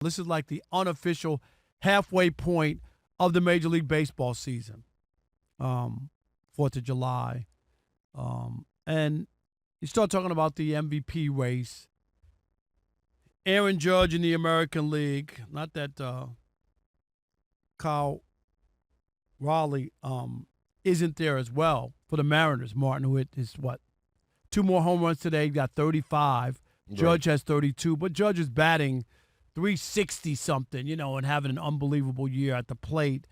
This is like the unofficial halfway point of the Major League Baseball season. 4th of July. And you start talking about the MVP race. Aaron Judge in the American League. Not that Kyle Raleigh isn't there as well for the Mariners. Martin, who hit his, 2 more home runs today. He got 35. Right. Judge has 32. But Judge is batting .360-something, and having an unbelievable year at the plate.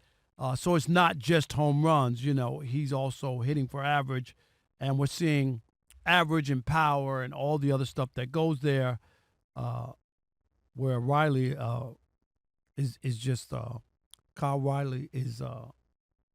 So it's not just home runs. He's also hitting for average. And we're seeing average and power and all the other stuff that goes there, where Riley is just Kyle Riley is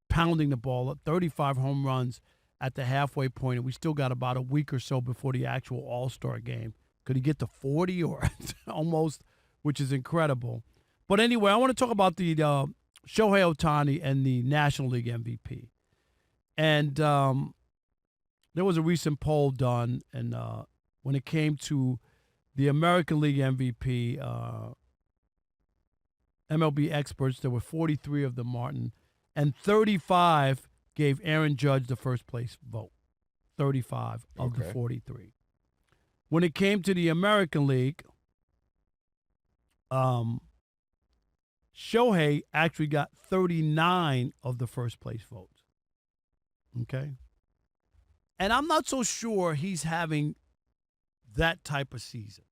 pounding the ball up, 35 home runs at the halfway point, and we still got about a week or so before the actual All-Star game. Could he get to 40 or almost, which is incredible. But anyway, I want to talk about the Shohei Ohtani and the National League MVP. And there was a recent poll done, and when it came to the American League MVP, MLB experts, there were 43 of them, Martin, and 35 gave Aaron Judge the first place vote. 35 of the 43. When it came to the American League, Shohei actually got 39 of the first place votes. Okay? And I'm not so sure he's having that type of season.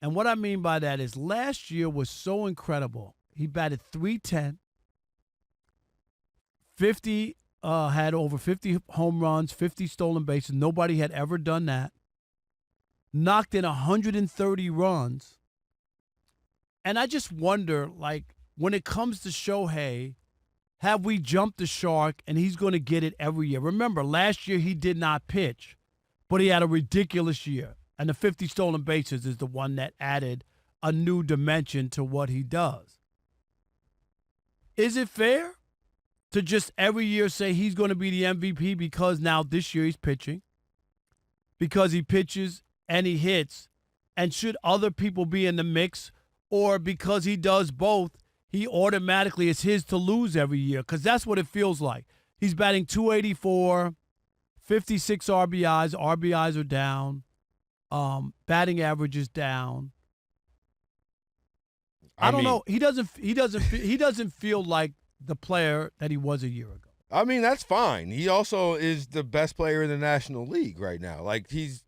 And what I mean by that is last year was so incredible. He batted .310, 50, had over 50 home runs, 50 stolen bases. Nobody had ever done that. Knocked in 130 runs. And I just wonder, when it comes to Shohei, have we jumped the shark and he's going to get it every year? Remember, last year he did not pitch, but he had a ridiculous year. And the 50 stolen bases is the one that added a new dimension to what he does. Is it fair to just every year say he's going to be the MVP because now this year he's pitching, because he pitches and he hits, and should other people be in the mix, or because he does both, he automatically is his to lose every year? Because that's what it feels like. He's batting .284, 56 RBIs. RBIs are down. Batting average is down. I don't know. He doesn't feel like the player that he was a year ago. I mean, that's fine. He also is the best player in the National League right now. He's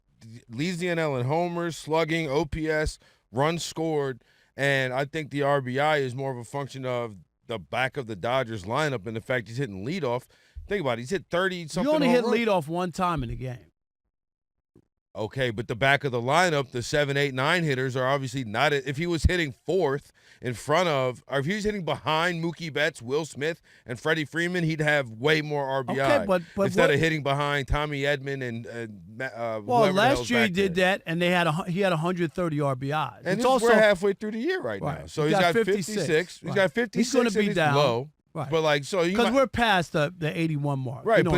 leads the NL in homers, slugging, OPS, runs scored, and I think the RBI is more of a function of the back of the Dodgers lineup and the fact he's hitting leadoff. Think about it. He's hit 30-something. You only hit leadoff one time in the game. Okay, but the back of the lineup, the 7, 8, 9 hitters are obviously not. If he was hitting fourth in front of, or if he was hitting behind Mookie Betts, Will Smith, and Freddie Freeman, he'd have way more RBI. Okay, but instead of hitting behind Tommy Edman and last year he did that, and he had 130 RBIs. And we're halfway through the year right now, so he's got 56. He's got 56. He's going to be down. Low. Right. But because we're past the 81 mark. Right, you know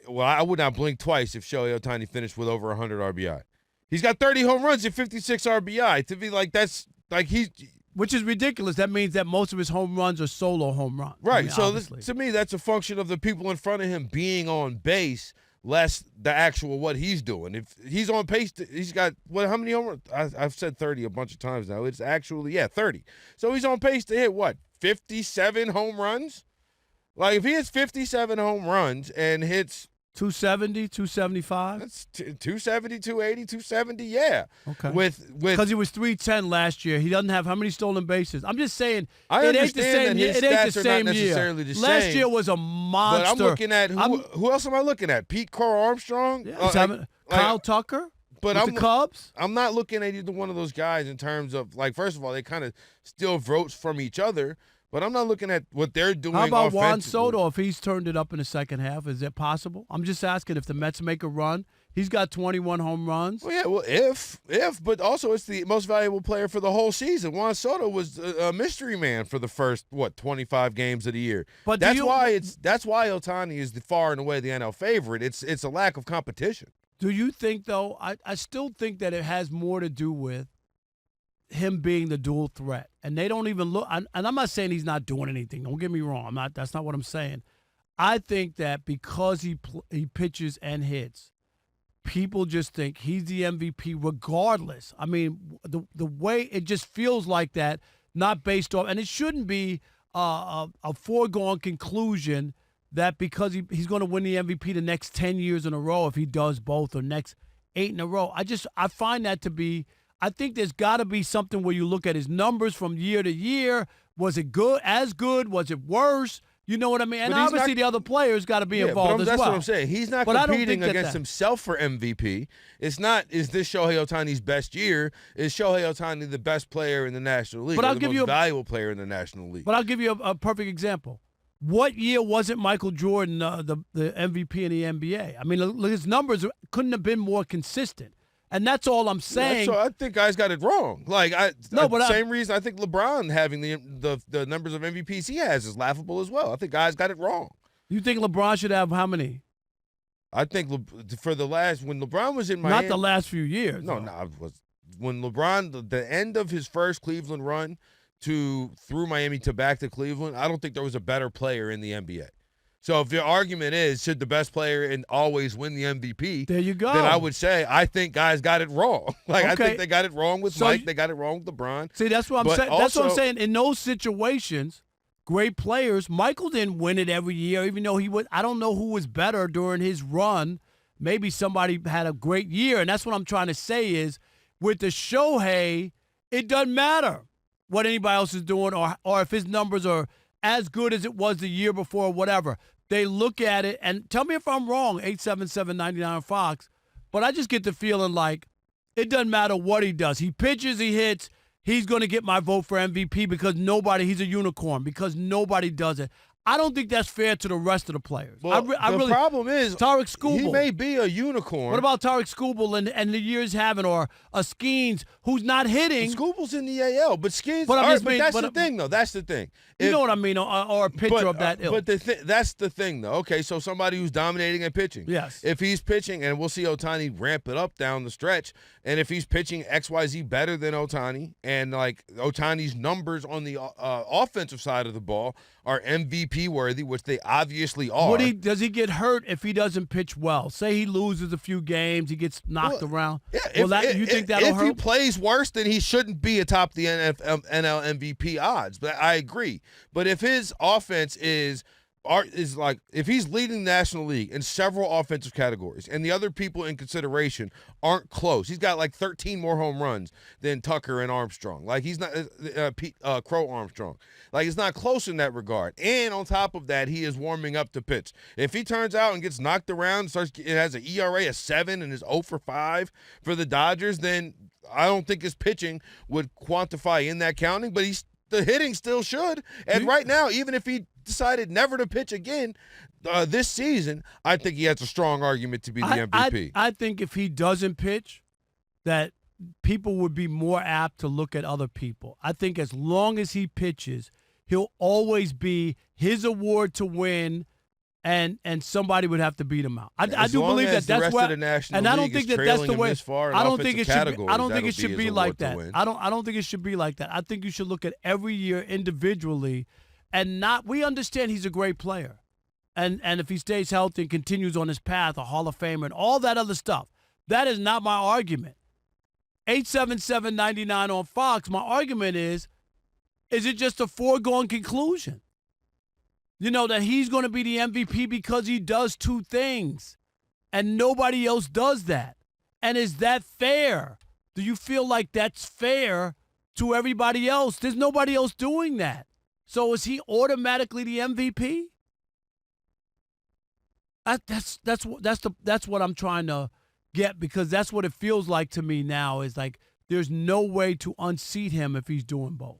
but I would not blink twice if Shohei Ohtani finished with over 100 RBI. He's got 30 home runs and 56 RBI. To be which is ridiculous. That means that most of his home runs are solo home runs. Right. To me, that's a function of the people in front of him being on base, less the actual what he's doing. If he's on pace, he's got how many home runs? I've said 30 a bunch of times now. It's actually 30. So he's on pace to hit what? 57 home runs? If he hits 57 home runs and hits 270, 275? That's 270, 280, 270, yeah. Okay. Because he was 310 last year. He doesn't have how many stolen bases? I'm just saying I it ain't the same year. It ain't the same year. Last year was a monster. But I'm looking at who else am I looking at? Pete Crow Armstrong? Yeah, Kyle Tucker? But with the Cubs? I'm not looking at either one of those guys in terms of, first of all, they kind of steal votes from each other. But I'm not looking at what they're doing. How about Juan Soto if he's turned it up in the second half? Is it possible? I'm just asking if the Mets make a run. He's got 21 home runs. Well, if, but also it's the most valuable player for the whole season. Juan Soto was a mystery man for the first 25 games of the year. But that's why Ohtani is far and away the NL favorite. It's a lack of competition. Do you think though? I still think that it has more to do with him being the dual threat. and they don't even look. And I'm not saying he's not doing anything. Don't get me wrong. I'm not. That's not what I'm saying. I think that because he pitches and hits, people just think he's the MVP regardless. I mean, the way it just feels like that, not based off, and it shouldn't be a foregone conclusion that because he's going to win the MVP the next 10 years in a row if he does both, or next 8 in a row. I find that to be, I think there's got to be something where you look at his numbers from year to year. Was it good? As good? Was it worse? You know what I mean? And obviously the other players got to be involved as well. That's what I'm saying. He's not competing against himself for MVP. It's not, is this Shohei Ohtani's best year? Is Shohei Ohtani the best player in the National League? But I'll give you the most valuable player in the National League. But I'll give you a perfect example. What year wasn't Michael Jordan the MVP in the NBA? I mean, his numbers couldn't have been more consistent. And that's all I'm saying. So I think guys got it wrong. Same reason I think LeBron having the numbers of MVPs he has is laughable as well. I think guys got it wrong. You think LeBron should have how many? I think when LeBron was in Miami. Not the last few years. No, when LeBron, the end of his first Cleveland run through Miami to back to Cleveland, I don't think there was a better player in the NBA. So if your argument is, should the best player always win the MVP, there you go. Then I would say I think guys got it wrong. I think they got it wrong with Mike. They got it wrong with LeBron. See, that's what I'm saying. That's what I'm saying. In those situations, great players. Michael didn't win it every year, even though he was. I don't know who was better during his run. Maybe somebody had a great year, and that's what I'm trying to say is, with the Shohei, it doesn't matter what anybody else is doing, or if his numbers are as good as it was the year before, or whatever. They look at it, and tell me if I'm wrong, 877-99 on Fox, but I just get the feeling like it doesn't matter what he does. He pitches, he hits, he's going to get my vote for MVP because he's a unicorn, because nobody does it. I don't think that's fair to the rest of the players. Well, the problem is Tarek Skubal. He may be a unicorn. What about Tarek Skubal and the years having, or a Skeens who's not hitting? Skubal's in the AL, but Skeens. But that's the thing, though. That's the thing. You know what I mean, or a pitcher of that ilk. But that's the thing, though. Okay, so somebody who's dominating and pitching. Yes. If he's pitching, and we'll see Ohtani ramp it up down the stretch, and if he's pitching XYZ better than Ohtani, and like Ohtani's numbers on the offensive side of the ball are MVP worthy, which they obviously are. Does he get hurt if he doesn't pitch well? Say he loses a few games, he gets knocked around. Yeah, you think that'll hurt? If he plays worse, then he shouldn't be atop the NL MVP odds. But I agree. But if his offense is like, if he's leading the National League in several offensive categories and the other people in consideration aren't close, he's got like 13 more home runs than Tucker and Armstrong. Like, he's not Crow Armstrong. Like, it's not close in that regard. And on top of that, he is warming up to pitch. If he turns out and gets knocked around, it has an ERA of 7 and is 0 for 5 for the Dodgers, then I don't think his pitching would quantify in that counting, but the hitting still should. And right now, even if he decided never to pitch again this season, I think he has a strong argument to be the MVP. I think if he doesn't pitch, that people would be more apt to look at other people. I think as long as he pitches, he'll always be his award to win, and somebody would have to beat him out. I do believe that that's where, and I don't think that that's the way. I don't think it should be. I don't think it should be like that. I don't think it should be like that. I think you should look at every year individually, and not. We understand he's a great player, and if he stays healthy and continues on his path, a Hall of Famer, and all that other stuff. That is not my argument. 877-99 on Fox. My argument is it just a foregone conclusion? You know, that he's going to be the MVP because he does two things and nobody else does that. And is that fair? Do you feel like that's fair to everybody else? There's nobody else doing that. So is he automatically the MVP? That's what I'm trying to get, because that's what it feels like to me now, is like there's no way to unseat him if he's doing both.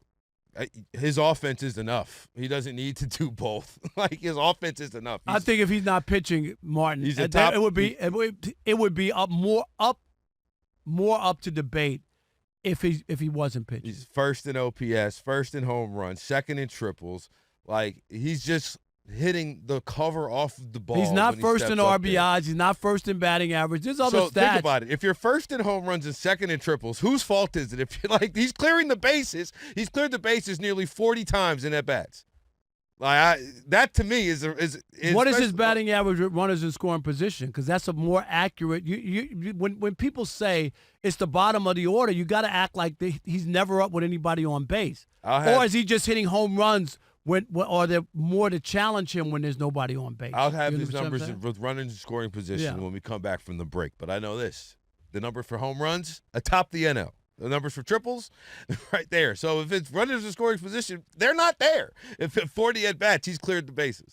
His offense is enough. He doesn't need to do both. Like, his offense is enough. I think if he's not pitching, Martin, he's a top, it would be more up to debate if he wasn't pitching. He's first in OPS, first in home runs, second in triples. Like, he's just hitting the cover off the ball. He's not when first in steps up there. RBIs. He's not first in batting average. There's other So stats. think about it. If you're first in home runs and second in triples, whose fault is it? If you're like he's clearing the bases, he's cleared the bases nearly 40 times in at bats. That to me is what is his batting average with runners in scoring position? Because that's a more accurate. When people say it's the bottom of the order, you got to act like he's never up with anybody on base, or is he just hitting home runs? When are there more to challenge him when there's nobody on base? I'll have his numbers with runners in scoring position when we come back from the break. But I know this: the number for home runs atop the NL. The numbers for triples, right there. So if it's runners in scoring position, they're not there. If at 40 at bats, he's cleared the bases.